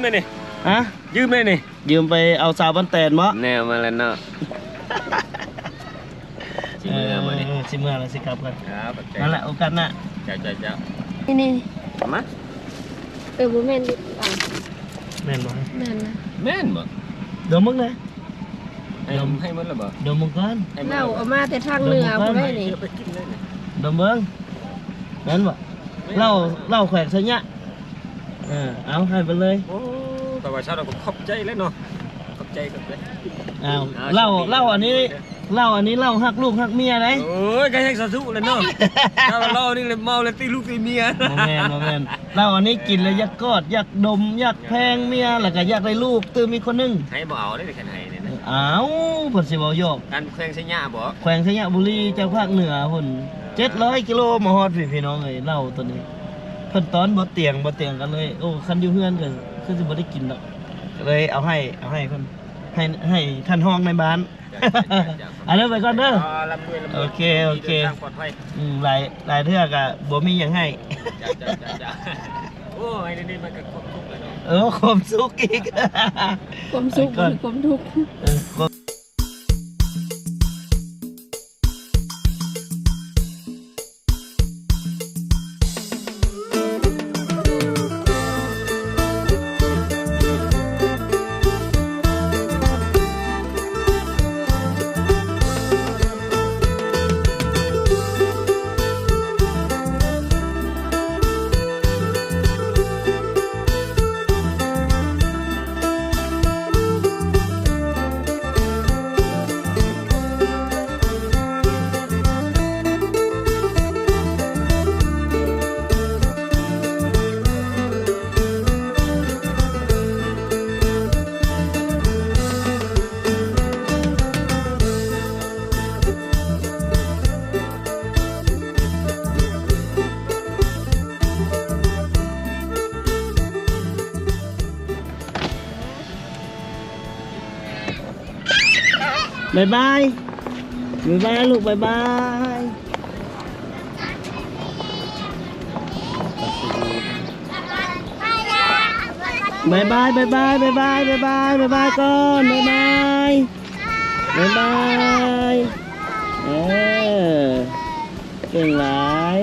ไม่นี่ฮะยืมไม่นี่ยืมไปเอาสาวบันแตนมั้งแนวมาแล้วเนาะสิเมื่อแล้วสิครับกันนั่นแหละโอกาสน่ะเจ้านี่มาบ่แม่นดิแม่นบ่แม่นนะแม่นบ่เดี๋ยวมึงนะให้มันละบ่เดี๋ยวมึงก่อนเราเอามาแต่ทางเหนือบ่ได้นี่เดี๋ยวมึงนั่นบ่เล่าแขวกซะเนี่ยเอาให้ไปเลยโอ้แต่ว่าชาวเราก็ขอบใจแล้วเนาะขอบใจเอาเล่าอันนี้เล่าฮักลูกฮักเมียไหนโอ้ยก็ให้สาธุเลยเนาะถ้าเล่านี่เลยเมาเลยตีลูกตีเมียโมเมนเล่าอันนี้กินแล้วอยากกอดอยากดมอยากแพงเมียแล้วก็อยากได้ลูกตื่นมีคนนึงให้บ่เอาได้แค่ไหนเนี่ยนะอ้าวผลสิบ่ยกการแขวงสัญญาบ่แขวงสัญญาบุรีเจ้าภาคเหนือพุ่น700 กิโลมาฮอดพี่น้องเอ้ยเล่าตัวนี้เพิ่นตอนบ่เตียงกันเลยโอ้คันอยู่เฮือนก็คือสิบ่ได้กินดอกเลยเอาให้เพิ่นให้ท่านห้องในบ้านอันนี้ไปก่อนเด้อโอเคหลายเทือกอะบ่มีอย่างให้โอ้ยนี่มันก็ความทุกข์เลยเนาะความสุขอีกความสุขหรือความทุกข์บายบายลูกบายบายก่อนบายเก่งหลาย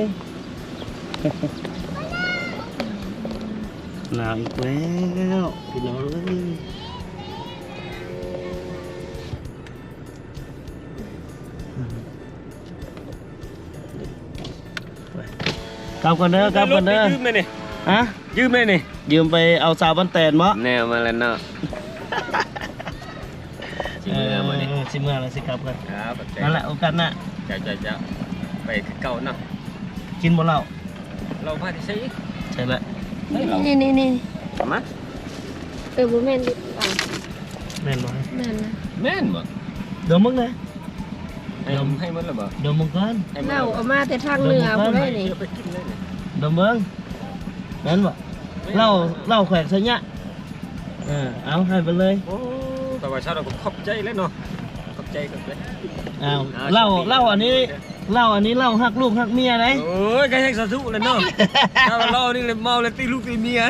หนาวอีกแล้วพี่น้องเลยกลับกันเด้อยืมไม่นี่ฮะยืมไม่นี่ยืมไปเอาสาวบันแตนมั้งแนวมาแล้วเนาะสิเมื่อแล้วสิครับกันนั่นแหละโอกาสน่ะเจ้าไปคือเก่าเนาะกินบ่เราพาที่ใช่ละนี่มาบ่แม่นดิแม่นบ่แม่นนะแม่นบ่เดี๋ยวมึงนะให้มันละบ่เดี๋ยวมึงก่อนเราเอามาแต่ทางเหนือบ่ได้นี่เดี๋ยวมึงนั่นบ่เล่าแขวกซะเนี่ยเอาให้ไปเลยโอ้แต่ว่าชาวเราก็ขอบใจแล้วเนาะขอบใจเอาเล่าอันนี้เล่าฮักลูกฮักเมียไหนโอ้ยก็ให้สาธุเลยเนาะถ้าเล่านี่เลยเมาเลยตีลูกตีเมีย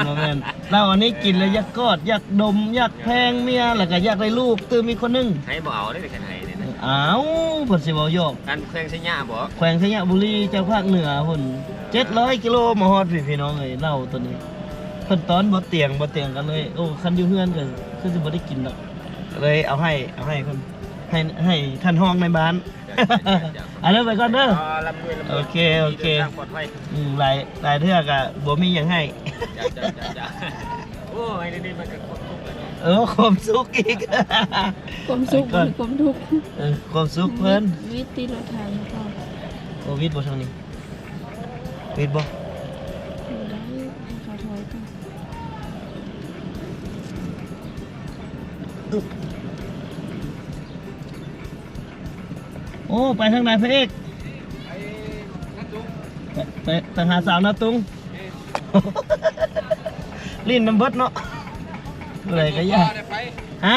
โมเมนเล่าอันนี้กินแล้วอยากกอดอยากดมอยากแพงเมียแล้วก็อยากได้ลูกตื่นมีคนนึงให้บ่เอาได้แค่ไหนเนี่ยนะอ้าวผลสิบ่ยกการแขวงสัญญาบ่แขวงสัญญาบุรีเจ้าภาคเหนือพุ่น700 กิโลมาฮอดพี่น้องเอ้ยเล่าตัวนี้เพิ่นตอนบ่เตียงกันเลยโอ้คันอยู่เฮือนก็คือสิบ่ได้กินดอกเลยเอาให้เพิ่นให้ท่านห้องในบ้านอันนี้ไปก่อนเด้อโอเคหลายเทือกอะบ่มีอย่างให้โอ้ยนี่มันก็ความทุกข์เลยเนาะความสุขอีกความสุขหรือความทุกข์ความสุขเพิ่นวิธีรถทางโควิดบ่ช่วงนี้วิดบ่โอ้ไปทางไหนพระเอกไปทางหาสาวนาตุงลิ้นน้ำเบิดเนาะอะไรก็ยากฮะ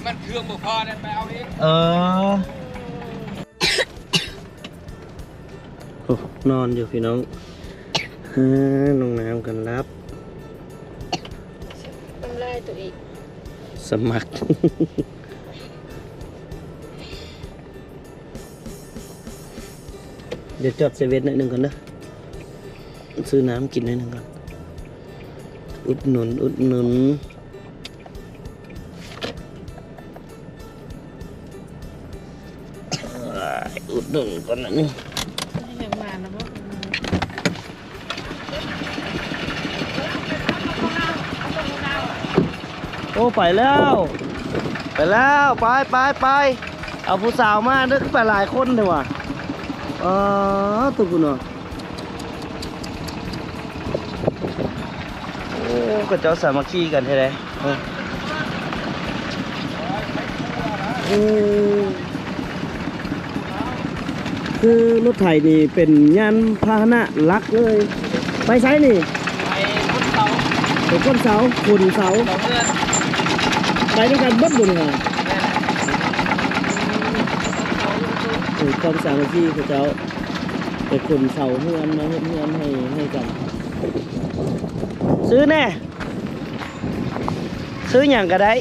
มันเครื่องบุพอได้ไปเอาเองนอนอยู่พี่น้องน้องน้ำกันรับ ำลายตัวเอง สมัคร เดี๋ยวจอดเซเว่นหน่อยหนึ่งก่อนนะซื้อน้ำกินหน่อยหนึ่งก่อนอุดหนุนอุดหนุนอุดหนุนก่อนนะนี่ แห่งมาแล้วบ่ โอ้ไปแล้วไปแล้วไปเอาผู้สาวมาเด้อไปหลายคนเลยว่ะตุ๊กเนาะโอ้ก็เจ้าสามัคคีกันใช่ไหมคือรถไถนี่เป็นยานพาหนะหลักเลยไปใช้นี่ ไปพุทธเสา ไปก้นเสาขุนเสา สองเดือน ไปด้วยกันเบิดบุญค่ะความสามัคคีของเจ้าไปขุนเสาเฮือนมาเฮือนให้กันซื้อแน่ซื้ออย่างก็ได้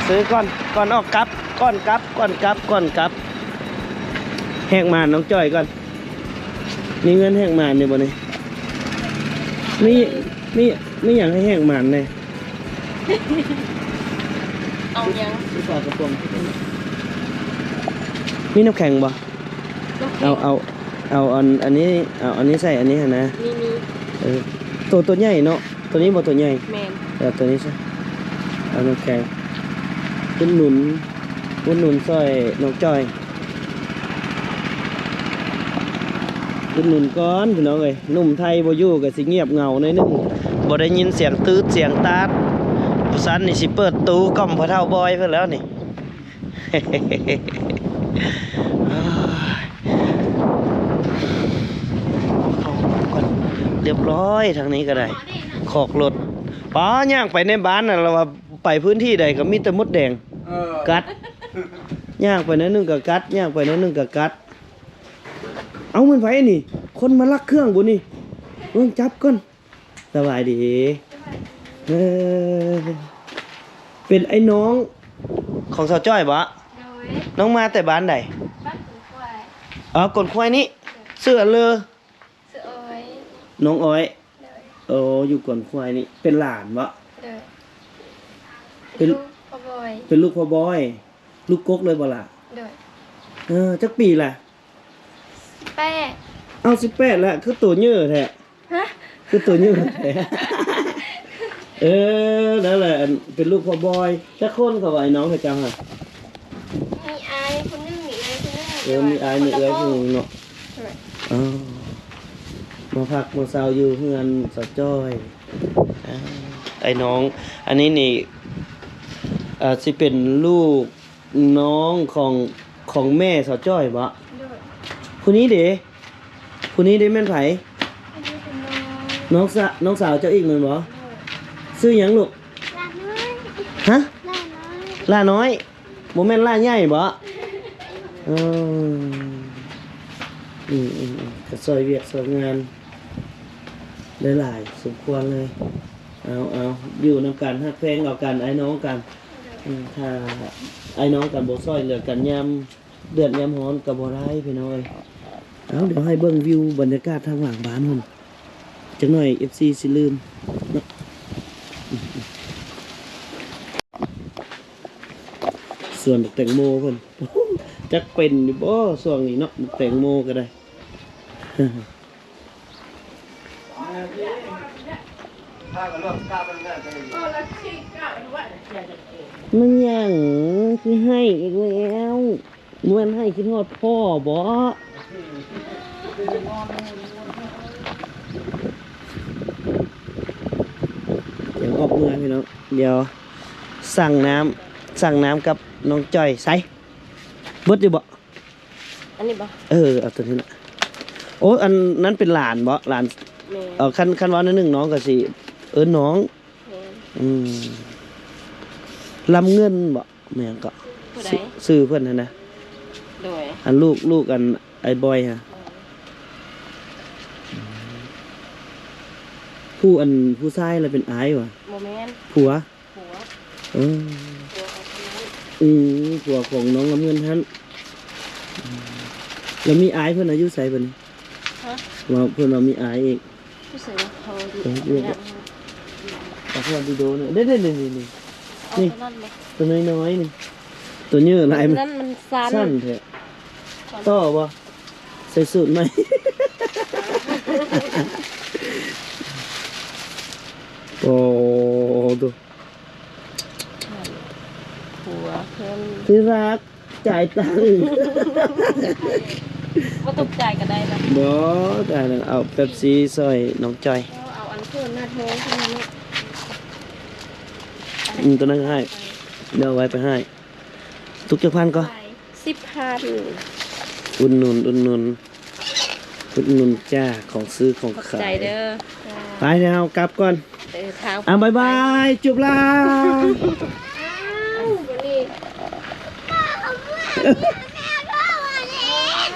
ซื้อก่อนออกกลับก่อนกลับแหกหมานน้องจ้อยก่อนมีเงินแหกหมานเนี่ยบ่เนี่ยไม่อยากให้แหกหมานเลย เอายัง มีฝากระป๋องมีน้ำแข็งบ่เอาอันนี้ใส่อันนี้ฮะนะ มี ตัวใหญ่เนาะตัวนี้บ่ตัวใหญ่ แมน แต่ตัวนี้ใช่เอาน้ำแข็งอุดหนุนซอยน้องจ้อยอุดหนุนก้อนพี่น้องเอ้ยหนุ่มไทยบ่อยู่ก็สิเงียบเหงาหน่อยนึงบ่ได้ยินเสียงตืดเสียงตาดผู้ซันนี่สิเปิดตู้ก้อมพระเท่าบอยเพิ่นแล้วนี่ เรียบร้อยทางนี้ก็ได้ขอกรถป้าย่างไปในบ้านน่ะเราว่าไปพื้นที่ใดก็มีแต่มดแดงกัดย่างไปนั้นนึงก็กัดย่างไปนั้นนึงก็กัดเอามันไผนี่คนมาลักเครื่องบุนี่เบิ่งจับก่อนสบายดีเป็นไอ้น้องของสาวจ้อยบ่น้องมาแต่บ้านใดกดควายนี่เสื้อเลอน้องอ้อยอยู่ก่อนควายนี่เป็นหลานวะเป็นลูกพ่อบอยลูกกกเลยบ่ล่ะจักปีล่ะเอา18แล้วคือตัวเยอะแท้คือตัวเยอะแท้นั่นแหละเป็นลูกพ่อบอยจักคนเขาว่าไอ้น้องเขาเจ้าฮะมีอายคนนึงมีอายคนนึง มีอายมีเอื้อยคนนึงเนาะมาพักมาเซาอยู่เฮือนสาวจ้อยไอ้น้องอันนี้นี่สิเป็นลูกน้องของแม่สาวจ้อยบ่คนนี้เด้แม่นไผน้องสาวเจ้าอีกแม่นบ่ชื่อหยังลูกฮะล่าน้อยบ่แม่นล่าใหญ่บ่ก็ซอยเวียกซอยงานหลายๆสมควรเลยเอาอยู่นำกันฮักแพงเอากันไอ้น้องกันถ้าไอ้น้องกันบ่ซอยเหลือกันยามเดือดยามร้อนก็บ่ได้พี่น้อยเดี๋ยวให้เบิ่งวิวบรรยากาศทางหลังบ้านพุ่นจักหน่อย FC สิลืมเนาะส่วนแตงโมเพิ่นจักเป็นอยู่บ่ช่วงนี้เนาะแตงโมก็ได้มันยังคือให้อีกแล้วมวนให้คิดฮอดพ่อบ่เดี๋ยวออกเมื่อพี่น้องเดี๋ยวสั่งน้ำกับน้องจ้อยใส่เบิดอยู่บ่อันนี้บ่เอาตัวนี้นะโอ้อันนั้นเป็นหลานบ่หลานคันว่านึงน้องก็สิน้องลำเงินบ่แม่งก็ซื้อเพิ่นนะ โดย อันลูกอันไอ้บอยฮะผู้ชายเราเป็นอายวะ โมเมนต์ ผัว ผัว เออ ผัวของคนนั้น ผัวของน้องน้ำเงินท่านแล้วมีอายเพื่อนอายุใส่เพิ่น ฮะ ว่าเพื่อนเรามีอายอีก ผู้สื่อเขาดี แต่พอดีโดเนี่ยเด้นี่ เอาตัวนั้นเลย ตัวน้อยๆนี่ตัวเนื้อลายมัน นั้นมันสั้น สั้นแท้ต่อบ่ใส่สูตรไหม โอ้ดู ผัวเพิ่ม ที่รักจ่ายตังค์ ว่าตกใจก็ได้นะ บ่แต่เอาเป๊ปซี่ซอยน้องจอย เอาอันเพิ่มหน้าโทงขึ้นมาเนี่ย ตัวนั้นก็ให้เดี๋ยวเอาไว้ไปให้ทุกจักพันก็ 10,000 อุ่นนุนจ้าของซื้อของ ขอบ ขา ใจ ย เด้อ ไปแล้วกลับก่อน ทาง บายบายจุบลา วันนี้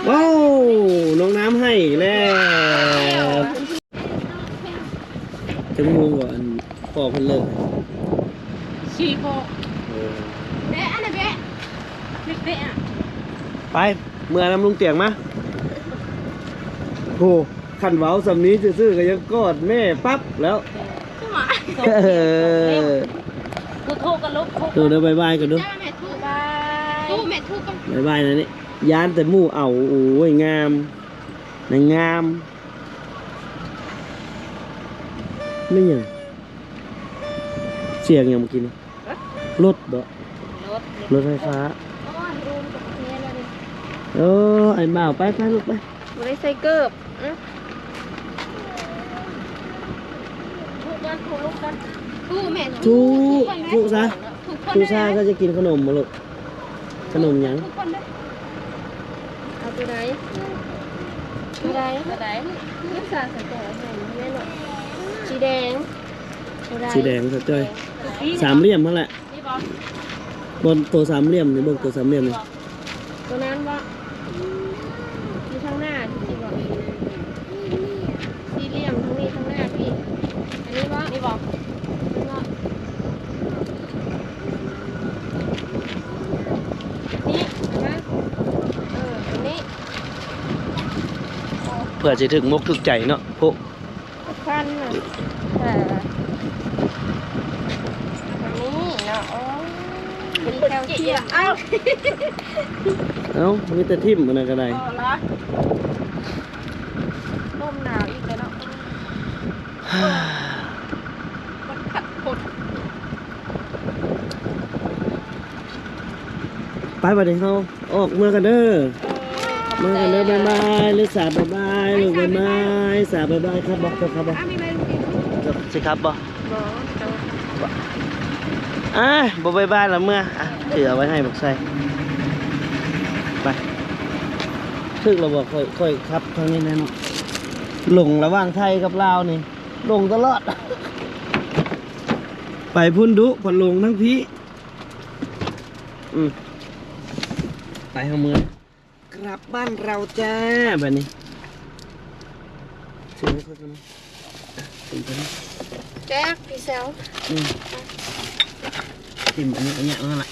ว้าวน้องน้ำให้แล้วจะงูก่อนปอกพันเลิก ชีโบเบ๊ะอันไหนเบ๊ะเบ๊ะอ่ะ ไปเมื่อน้ำลุงเตียงมาโหขันเว้าสำนี้ซื่อๆก็ยังกอดแม่ปั๊บแล้ว กูโทรกันลบทุก ดูเดี๋ยวบายบายกันดู แม่ทุกบายตู้แม่ทุกกัน บายบายนะนี่ยานแต่หมู่เอาโอ้ยงามนางงามไม่ยังเสียงยังเมื่อกี้นี่รถบ่ รถ รถไฟฟ้า อ๋อรูมกับเมียแล้วดิ เออไอ้บ่าวไปลูกไป ไม่ได้ใส่เกิบทุกกันทุกลูกกันตู้แม่ ทุซะทุซาก็จะกินขนมมาลูกขนมหยัง ทุกคนได้เอาตัวไหนตัวไหนตัวไหนลูกสาวใส่ตัวไหนแม่หน่อยสีแดง สีแดงสักจ้อยสามเหลี่ยมนั่นแหละ นี่บอล บนตัวสามเหลี่ยมนี่บนตัวสามเหลี่ยมนี่ ตัวนั้นว่าที่ข้างหน้าที่บอกสี่เหลี่ยมทั้งนี้ทั้งหน้าพี่อันนี้ว่านี่บอกนี่นะอันนี้ เพื่อจะถึงมกถึกใจเนาะพวก พันน่ะอันนี้เนาะอ๋อมีแคลเซียมอ้าว เอ้ามีแต่ทิ่มมันก็ได้ เอาละลมหนาวอีกแล้วเนาะมันขัดขด ไปบัดนี้เขาออกเมื่อกันเด้อเมื่อกันเด้อบายบายลิสาบายบายลูกบายบายสาบายบายครับบอกครับบอก มีไหมลูกดิ สิครับบอก บอเจ้า บ่บายบายละเมื่อถือเอาไว้ให้บอกใส่ไปถึกเราบอกค่อยครับทางนี้นั่นหลงระหว่างไทยกับลาวนี่หลงตลอด ไปพุ่นดุพอลงทั้งพี่ไปเอามือกลับบ้านเราจ้าแบบนี้ซื้อไม่ค่อยกันนะติ่มไปนะ แจ๊กพี่เซล ติ่มอันนี้นั่นแหละ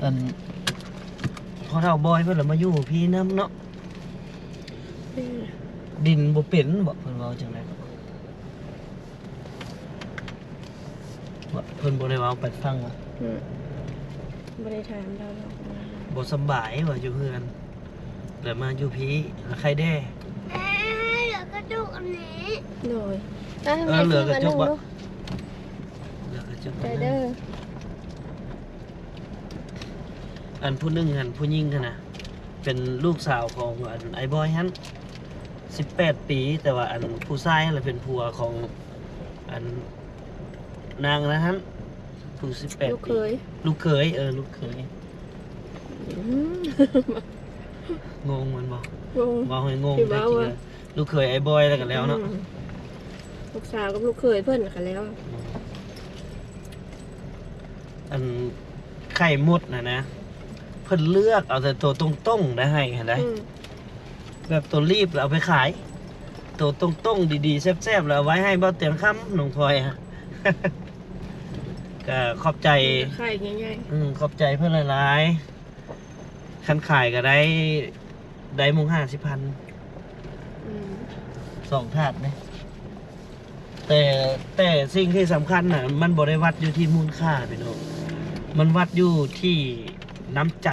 อันพอเท่าบอยเพื่อนเรามาอยู่พี่น้ำเนาะดินบ่เป็นบอกเพิ่นเว้าจังได๋เพิ่นบ่ได้เว้าไปฟังว่า ไม่ได้ถามเราหรอก บ่สำบายว่าอยู่เฮือนแล้วมาอยู่พี่แล้วใครแด้ เหลือกระจุกอันนี้หน่อย เหลือกระจุกบ่เหลือกระจุก ใจเด้อ อันผู้หนึงหันผู้หญิงหั่นน่ะเป็นลูกสาวของอันไอ้บอยหัน18 ปีแต่ว่าอันผู้ชายน่ะเป็นผัวของอันนางนะฮันผู้18 ลูกเค ปี ย ลูกเขยลูกเขยงงมันบอก งง บอกให้งง พี่ ได้ เว้า จริง ว่า เลยลูกเขยไอ้บอยแล้วกันแล้วเนาะ ลูกสาวกับลูกเคยเพื่อนกันแล้ว อันไข่มดนะเพิ่นเลือกเอาแต่ตัวตรงๆได้ให้เห็นได้แบบตัวรีบแล้วเอาไปขายตัวตรงๆดีๆแซ่บๆแล้วเอาไว้ให้บ่เตียงค่ำหนองพลอยฮะ ก็ขอบใจ ไข่ง่าย ขอบใจเพื่อนหลายๆคันขายก็ได้มุง50,000 2 ถาดเนี่ยแต่สิ่งที่สำคัญน่ะมันบ่ได้วัดอยู่ที่มูลค่าพี่น้องมันวัดอยู่ที่น้ำใจ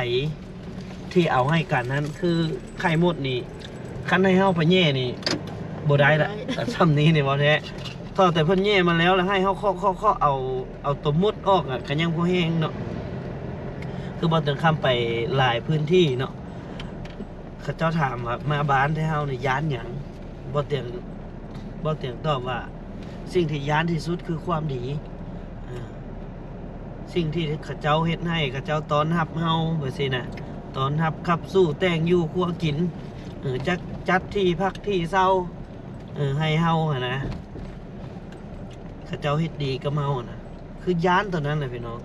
ที่เอาให้กันนั้นคือไข่มดนี่คันให้เฮาไปแย่นี่บ่ได้ละซ้ำนี้นี่บ่แท้ถ้าแต่เพิ่นแย่มาแล้วให้เฮาเคาะเอาตัวมดออกอ่ะก็ยังบ่แห้งเนาะคือบ่ต้องคำไปหลายพื้นที่เนาะเขาเจ้าถามว่ามาบ้านที่เฮานี่ย้านหยังบ่เตียงตอบว่าสิ่งที่ย้านที่สุดคือความดีสิ่งที่เขาเจ้าเฮ็ดให้เขาเจ้าต้อนรับเฮาแบบซี่นะต้อนรับขับสู้แต่งอยู่ครัวกินจัดที่พักที่เศร้าให้เฮาหั่นนะเขาเจ้าเฮ็ดดีกับเฮาน่ะคือย้านตัวนั้นน่ะพี่น้อง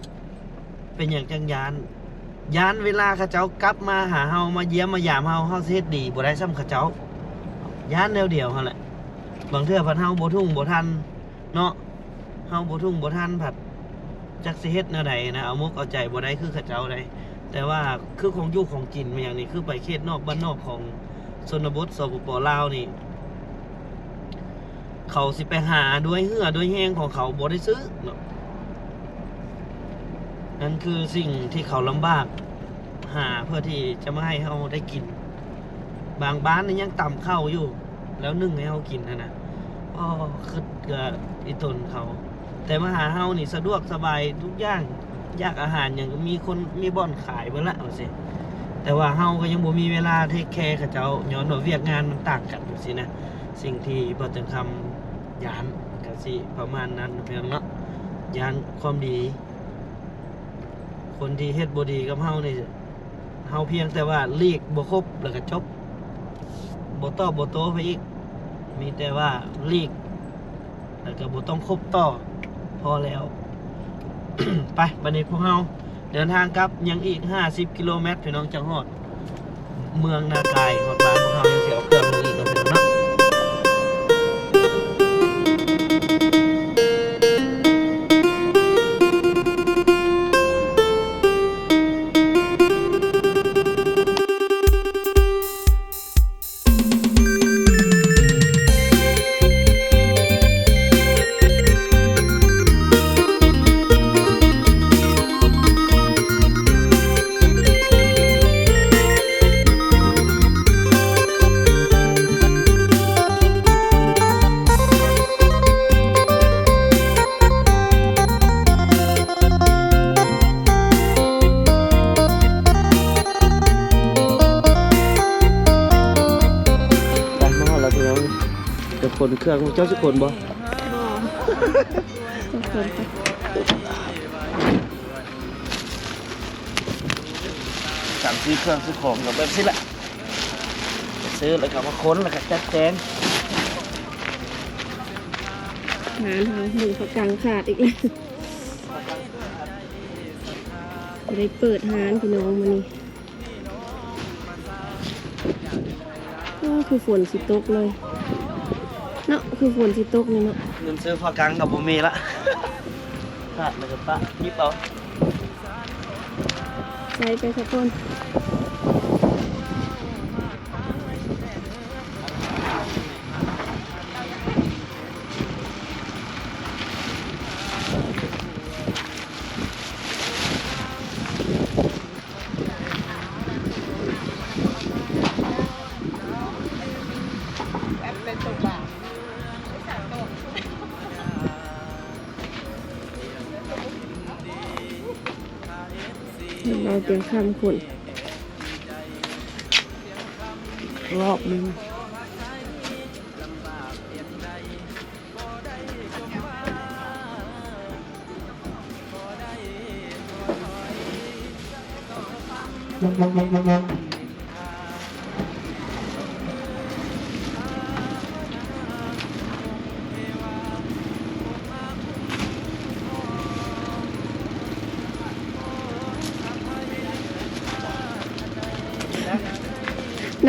เป็นอย่างจังย้านเวลาเขาเจ้ากลับมาหาเฮามาเยี่ยมมายามเฮาสิเฮ็ดดีบ่ได้ซ้ำเขาเจ้าย้านแนวเดียวหั่นแหละบางเทื่อพันเฮาบ่ทุ่งบ่ทันเนาะเฮาบ่ทุ่งบ่ทันผัดจักสิเฮ็ดแนวใดนะเอามุกเอาใจบ่ได้คือเขาเจ้าได้แต่ว่าคือของอยู่ของกินมาอย่างนี้คือไปเขตนอกบ้านนอกของชนบทสปป.ลาวนี่เขาสิไปหาด้วยเหือด้วยแห้งของเขาบ่ได้ซื้อเนาะนั่นคือสิ่งที่เขาลำบากหาเพื่อที่จะมาให้เฮาได้กินบางบ้านนี่ยังต่ำเข้าอยู่แล้วนึ่งให้เฮากินนะก็คือกับอีตนเขาแต่มาหาเฮานี่สะดวกสบายทุกอย่างอยากอาหารอย่างมีคนมีบ่อนขายเบิ่ละเอาสิแต่ว่าเฮาก็ยังบ่มีเวลาเทคแคร์เขาเจ้าย้อนว่าเวียกงานมันต่างกันสินะสิ่งที่บ่จังคำยานก็สิประมาณนั้นเพียงเนาะยานความดีคนที่เฮ็ดบ่ดีกับเฮานี่เฮาเพียงแต่ว่าเรียกบ่ครบแล้วก็จบบ่ตอบบ่โตไปอีกมีแต่ว่าลีกแล้วก็บ่ต้องครบต่อพอแล้ว ไปบัดนี้พวกเราเดินทางกลับยังอีก50 กิโลเมตรพี่น้องจังฮอดเมืองนากายฮอดบ้านพวกเรายังสิเอาเครื่องลงอีกเนาะพี่น้องเนาะคนเครื่องเจ้าสิคนบ่3-4 เครื่องซื้อของกับแบบนี้แหละซื้อแล้วก็มาค้นแล้วก็จัดแจงหาทางหนึ่งเขากลางขาดอีกแล้วได้เปิดร้านพี่น้องมานี่ก็คือฝนสิตกเลยเนาะคือฝนสิตกนี่เนาะเงินซื้อพอกังกับบ่มีละขาดแล้วก็ปะยิบเอาใช้ไปสักคนเราเตรียมข้ามคนรอบนึง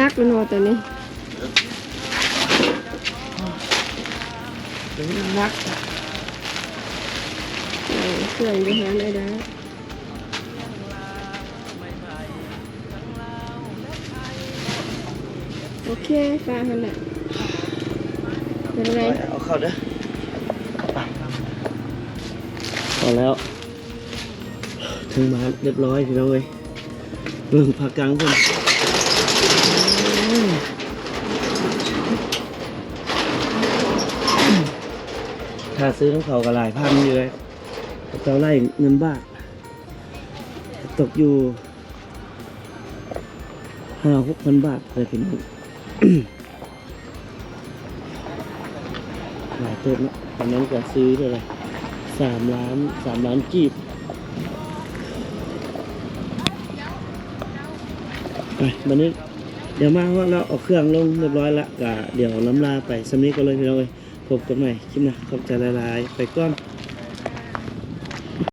กแล้วเนาะตอนนี้ ตัวนี้นัก เครื่องอยู่หาได้แล้วโอเคฟ้าหันแหละเป็นไร เอาเข้าเด้อพอแล้วถึงมาเรียบร้อยพี่น้องเอ้ยเบิ่งผักกังเพิ่นถ้าซื้อของเขาก็หลายพันอยู่เลยเจ้าไล่เงินบาทตกอยู่5,000-6,000 บาทเลยพี่น้อง หลายตัวเนาะตอนนั้นก็ซื้อเท่าไหร่3 ล้านกีบไปวันนี้เดี๋ยวมาว่าเราเอาเครื่องลงเรียบร้อยละก็เดี๋ยวล้ำลาไปสำนี้ก็เลยพี่น้องเอ้ยพบกันใหม่คลิปหน้าขอบใจหลายๆไปก่อน